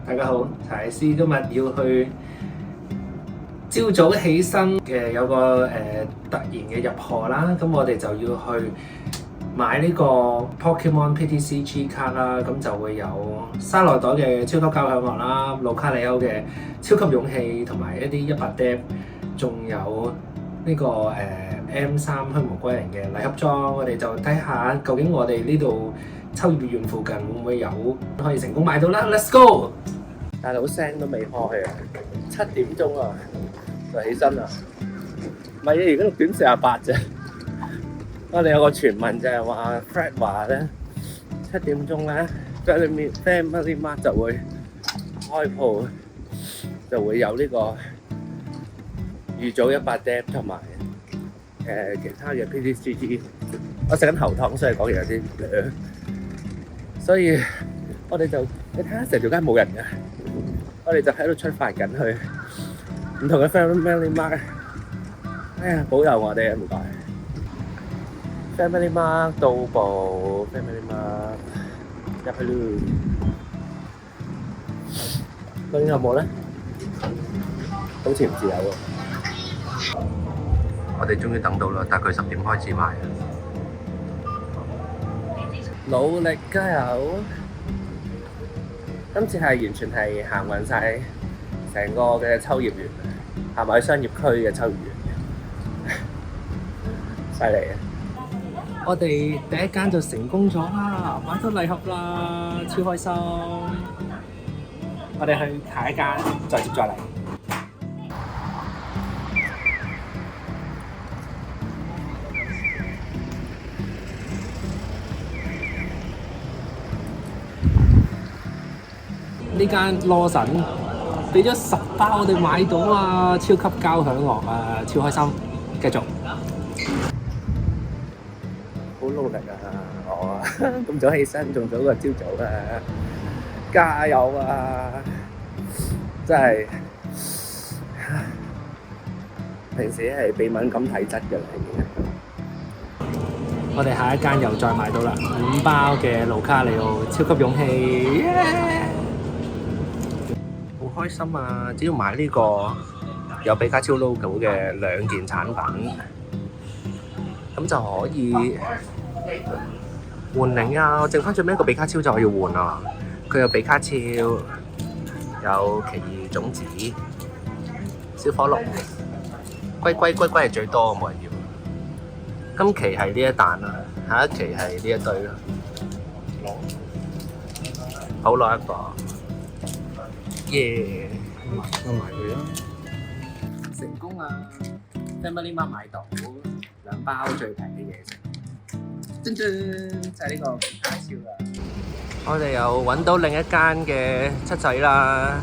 大家好，柴師今日要去朝早起身嘅，有個突然嘅入荷啦，咁我哋就要去買呢個 Pokemon PTCG 卡啦，咁就會有沙奈袋嘅超級交響樂啦，盧卡里歐嘅超級勇氣同埋一啲100 Deb，仲有呢個M3虛無歸零嘅禮盒裝，我哋就睇下究竟我哋呢度秋葉原附近會唔會有可以成功買到啦 ？Let's go！ 大佬聲都未開啊，7點鐘啊就起身啦，唔係啊，而家6點48啫。我哋有個傳聞就係話 Fred 話咧7點鐘咧 Family Mart 就會開鋪，就會有呢個預早100 Deb 同埋其他嘅 PTCG。我食緊喉糖，所以講嘢有啲涼。所以我哋就你睇下成條街冇人嘅，我哋就喺度出發緊去唔同嘅 Family Mart。哎呀，保佑我哋啊！唔該。Family Mart 到步 ，Family Mart 入去咯。究竟有冇咧？好似唔知有喎。我哋終於等到啦，大概10點開始賣。努力加油！今次係完全係行勻晒成個嘅秋葉原，行埋去商業區嘅秋葉原，犀利啊！我哋第一間就成功咗啦，買到禮盒啦，超開心！我哋去下一間，再接再厲。呢間羅神俾咗10包我哋買到啊！超級交響樂啊，超開心！繼續。好努力啊！我咁早起身，仲早過朝早啊！加油啊！真係平時係鼻敏感體質嘅嚟嘅。我哋下一間又再買到啦，5包嘅盧卡里奧超級勇氣，好開心啊！只要買呢個有比卡超 logo 嘅2件產品，咁就可以換領啊！我剩翻最尾一個比卡超就可以換啊！佢有比卡超，有奇異種子、小火龍、龜係最多，冇人要。今期係呢一彈啦，下一期係呢一堆啦。好攞一個，耶！我買佢啦，成功啊 ！Family Mart 買到2包最平嘅嘢食。真就係呢個比卡超啦！我哋又揾到另一間嘅七仔啦，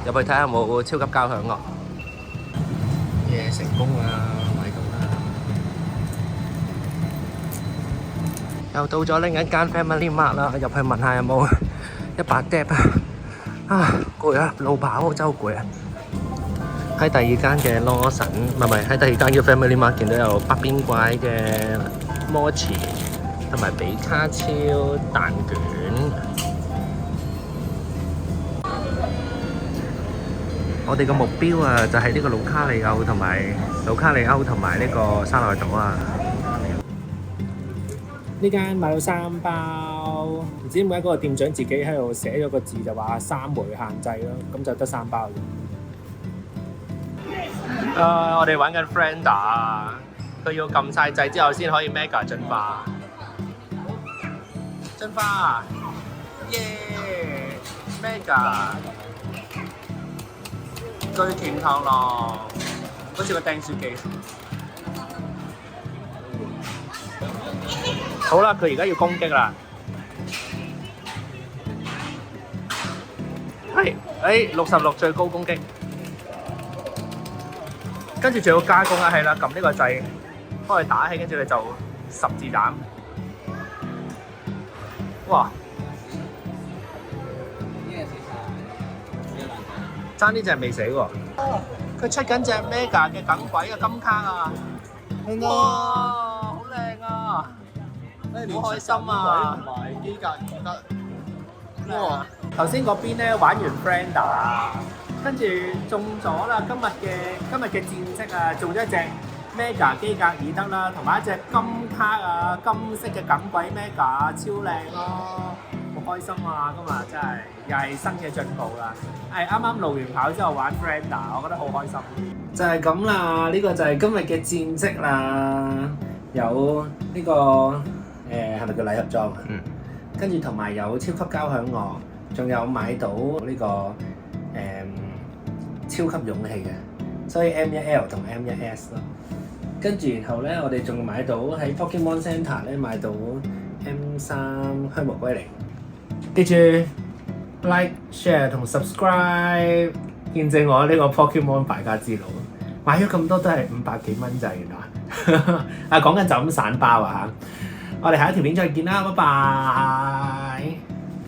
入去睇下有冇超級交響樂。耶！成功啦，買到啦！又到咗另一間 Family Mart 啦，入去問下有冇100 Deb 啊！攰啊，路跑周攰啊！喺第二間嘅羅神，唔係喺第二間嘅 Family Mart 見到有百變怪嘅摩奇同埋比卡超蛋卷。我哋嘅目標啊，就係呢個盧卡里歐同埋呢個沙奈島啊。呢間買到3包，唔知點解嗰個店長自己喺度寫咗個字就話3枚限制咯，咁就得3包啫。我哋玩緊 Frender 啊！佢要撳晒掣之後先可以 Mega 進化，耶 Mega 巨鉗螳螂，好似個釘書機。好啦，佢而家要攻擊啦，係66最高攻擊，跟住仲要加攻啊，係啦，撳呢個掣。幫佢打起，跟住你就10字斬，哇！爭呢隻未死喎，佢出緊隻 Mega 嘅梗鬼嘅金卡啊！哇，好靚啊！好開心啊！同埋機甲唔得，哇！頭先嗰邊咧玩完 Friender 啊，跟住中咗啦，今日嘅戰績啊，中咗一隻 Mega 基格爾德啦，同埋一隻金卡啊，金色嘅錦鬼 Mega 超靚咯，好開心啊！今日真係又係新嘅進步啦，係啱啱路完跑之後玩 Friender，我覺得好開心。就係咁啦，呢個就係今日嘅戰績啦。有呢個係咪叫禮盒裝啊？跟住同埋有超級交響樂，仲有買到呢個超級勇氣嘅，所以 M1L 同 M1S 咯。跟住然後咧，我哋仲買到喺 Pokemon Center 咧買到 M3 虛無歸零。記住 Like、Share 同 Subscribe， 見證我呢個 Pokemon 敗家之路。買咗咁多都係500幾蚊咋，原來。啊，講緊就咁散包啊！我哋下一條片再見啦，拜拜。